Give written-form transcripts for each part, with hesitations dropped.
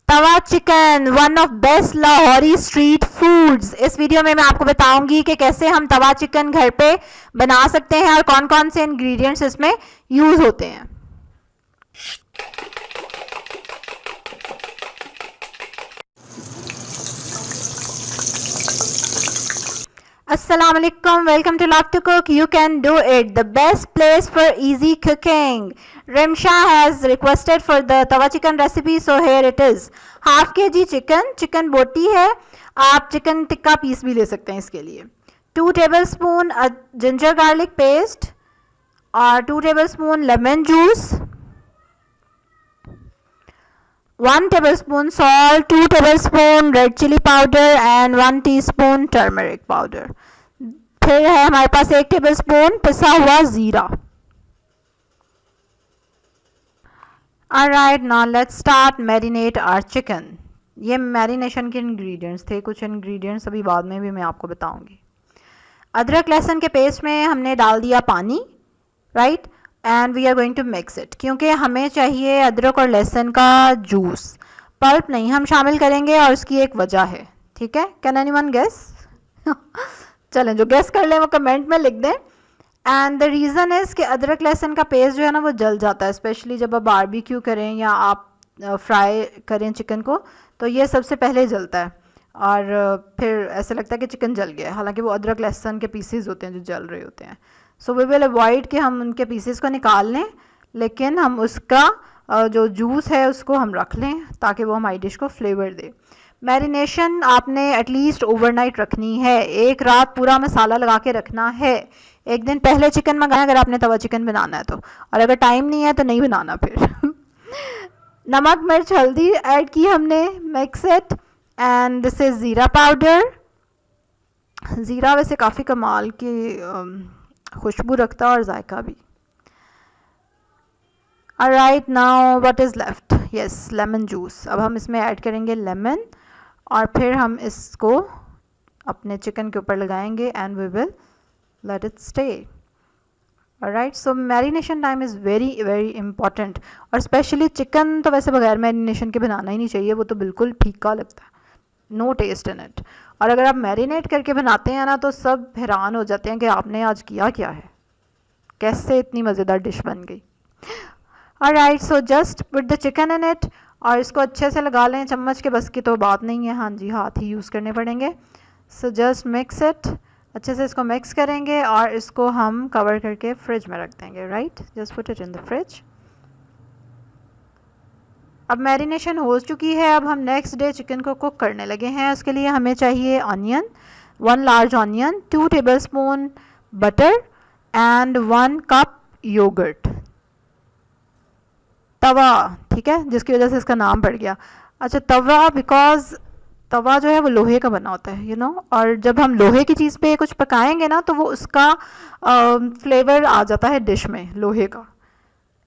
Tawa chicken, one of best Lahori street foods. इस video में मैं आपको बताऊंगी कि कैसे हम तवा चिकन घर पे बना सकते हैं और कौन कौन से इंग्रेडिएंट्स इसमें यूज होते हैं। Assalamu alaikum, welcome to Love to Cook. You can do it. The best place for easy cooking. Rimsha has requested for the tawa chicken recipe, so here it is. Half के जी chicken बोटी है, आप chicken tikka piece भी ले सकते हैं इसके लिए। 2 टेबलस्पून जिंजर गार्लिक पेस्ट और 2 tablespoon lemon juice, 1 tablespoon salt, 2 tablespoon red chilli powder and 1 teaspoon turmeric powder. फिर है हमारे पास 1 टेबलस्पून पिसा हुआ जीरा। Alright, now let's start marinate our chicken. ये मैरिनेशन के इंग्रेडिएंट्स थे, कुछ इंग्रेडिएंट्स अभी बाद में भी मैं आपको बताऊंगी। अदरक लहसुन के पेस्ट में हमने डाल दिया पानी, right, and we are going to mix it, क्योंकि हमें चाहिए अदरक और लहसुन का जूस, पल्प नहीं हम शामिल करेंगे और उसकी एक वजह है, ठीक है। Can anyone guess? चलें, जो गेस कर लें वो कमेंट में लिख दें। एंड द रीज़न इज़ कि अदरक लहसुन का पेस्ट जो है ना वो जल जाता है, स्पेशली जब आप बारबेक्यू करें या आप फ्राई करें चिकन को, तो ये सबसे पहले जलता है और फिर ऐसा लगता है कि चिकन जल गया है, हालांकि वो अदरक लहसुन के पीसेस होते हैं जो जल रहे होते हैं। सो वी विल अवॉइड कि हम उनके पीसेस को निकाल लें, लेकिन हम उसका जो जूस है उसको हम रख लें ताकि वो हमारी डिश को फ्लेवर दे। मैरिनेशन आपने एटलीस्ट ओवरनाइट रखनी है, एक रात पूरा मसाला लगा के रखना है। एक दिन पहले चिकन मंगाना अगर आपने तवा चिकन बनाना है तो, और अगर टाइम नहीं है तो नहीं बनाना फिर। नमक मिर्च हल्दी ऐड की हमने, mix it, and this is ज़ीरा पाउडर। ज़ीरा वैसे काफ़ी कमाल की खुशबू रखता है और जायका भी। Alright, now what is left? Yes, lemon juice. अब हम इसमें ऐड करेंगे लेमन और फिर हम इसको अपने चिकन के ऊपर लगाएंगे and we will let it stay. Alright, so marination time is very very important, और स्पेशली चिकन तो वैसे बगैर मैरिनेशन के बनाना ही नहीं चाहिए, वो तो बिल्कुल फीका लगता है, नो टेस्ट इन इट। और अगर आप मैरिनेट करके बनाते हैं ना तो सब हैरान हो जाते हैं कि आपने आज किया क्या है, कैसे इतनी मज़ेदार डिश बन गई। Alright, so just put the chicken in it और इसको अच्छे से लगा लें। चम्मच के बस की तो बात नहीं है, हाँ जी, हाथ ही यूज़ करने पड़ेंगे। सो जस्ट मिक्स इट, अच्छे से इसको मिक्स करेंगे और इसको हम कवर करके फ्रिज में रख देंगे। Right, just put it in the fridge. अब मैरिनेशन हो चुकी है, अब हम नेक्स्ट डे चिकन को कुक करने लगे हैं। उसके लिए हमें चाहिए onion, 1 large onion, 2 tablespoon butter and 1 cup yogurt. तवा, ठीक है, जिसकी वजह से इसका नाम पड़ गया। अच्छा, तवा बिकॉज तवा जो है वो लोहे का बना होता है, यू नो, और जब हम लोहे की चीज़ पे कुछ पकाएंगे ना तो वो उसका फ्लेवर आ जाता है डिश में, लोहे का।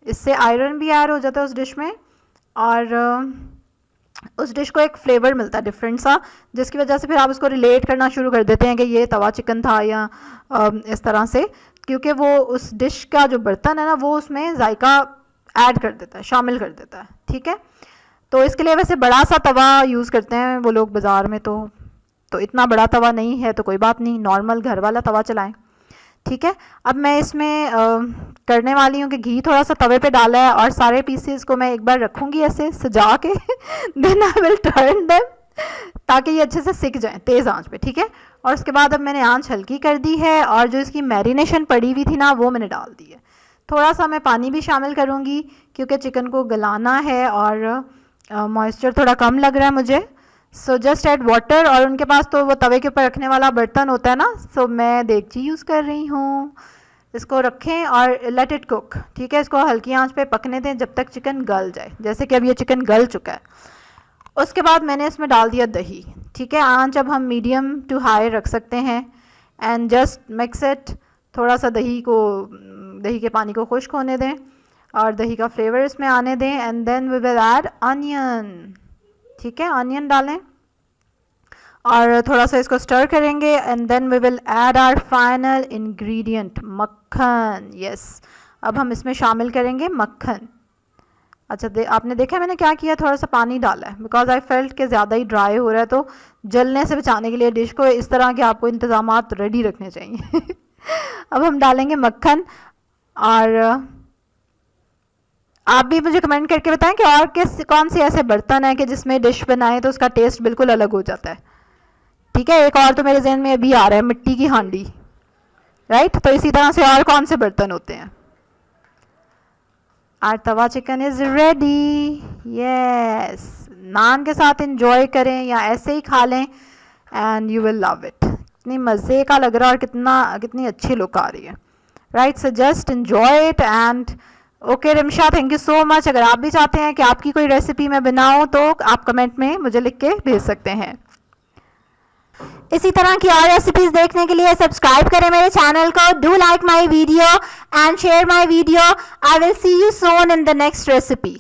इससे आयरन भी ऐड हो जाता है उस डिश में और उस डिश को एक फ्लेवर मिलता है डिफरेंट सा, जिसकी वजह से फिर आप उसको रिलेट करना शुरू कर देते हैं कि ये तवा चिकन था या इस तरह से, क्योंकि वो उस डिश का जो बर्तन है ना वो उसमें जायका ऐड कर देता है, शामिल कर देता है, ठीक है। तो इसके लिए वैसे बड़ा सा तवा यूज़ करते हैं वो लोग बाज़ार में, तो इतना बड़ा तवा नहीं है तो कोई बात नहीं, नॉर्मल घर वाला तवा चलाएं, ठीक है। अब मैं इसमें करने वाली हूँ कि घी थोड़ा सा तवे पे डाला है और सारे पीसेस को मैं एक बार रखूँगी ऐसे सजा के, then I will turn them ताकि ये अच्छे से सिक जाएं तेज़ आंच पे, ठीक है। और उसके बाद अब मैंने आंच हल्की कर दी है और जो इसकी मैरिनेशन पड़ी हुई थी ना वो मैंने डाल दी है। थोड़ा सा मैं पानी भी शामिल करूँगी क्योंकि चिकन को गलाना है और मॉइस्चर थोड़ा कम लग रहा है मुझे। सो जस्ट ऐड वाटर, और उनके पास तो वो तवे के ऊपर रखने वाला बर्तन होता है ना, सो मैं देगची यूज़ कर रही हूँ। इसको रखें और लेट इट कुक, ठीक है। इसको हल्की आंच पे पकने दें जब तक चिकन गल जाए, जैसे कि अब ये चिकन गल चुका है। उसके बाद मैंने इसमें डाल दिया दही, ठीक है। आंच अब हम मीडियम टू हाई रख सकते हैं एंड जस्ट मिक्स इट। थोड़ा सा दही के पानी को खुश्क होने दें और दही का फ्लेवर इसमें आने दें and then we will add onion, ठीक है। अनियन डालें और थोड़ा सा इसको स्टर करेंगे and then we will add our final ingredient, मक्खन। यस, अब हम इसमें शामिल करेंगे मक्खन। अच्छा आपने देखा मैंने क्या किया, थोड़ा सा पानी डाला है बिकॉज आई फेल्ट कि ज़्यादा ही ड्राई हो रहा है, तो जलने से बचाने के लिए डिश को इस तरह के आपको इंतज़ामात रेडी रखने चाहिए। अब हम डालेंगे मक्खन, और आप भी मुझे कमेंट करके बताएं कि और कौन से ऐसे बर्तन है कि जिसमें डिश बनाए तो उसका टेस्ट बिल्कुल अलग हो जाता है। ठीक है, एक और तो मेरे जहन में अभी आ रहा है, मिट्टी की हांडी, राइट। तो इसी तरह से और कौन से बर्तन होते हैं। Our tawa chicken is ready. Yes, नान के साथ इंजॉय करें या ऐसे ही खा लें and you will love it. कितनी मज़े का लग रहा है और कितनी अच्छी लुक आ रही है, right. So just enjoy it and okay Rimsha, thank you so much. अगर आप भी चाहते हैं कि आपकी कोई रेसिपी मैं बनाऊं तो आप कमेंट में मुझे लिख के भेज सकते हैं। इसी तरह की और रेसिपीज देखने के लिए सब्सक्राइब करें मेरे चैनल को, do like my video and share my video. I will see you soon in the next recipe.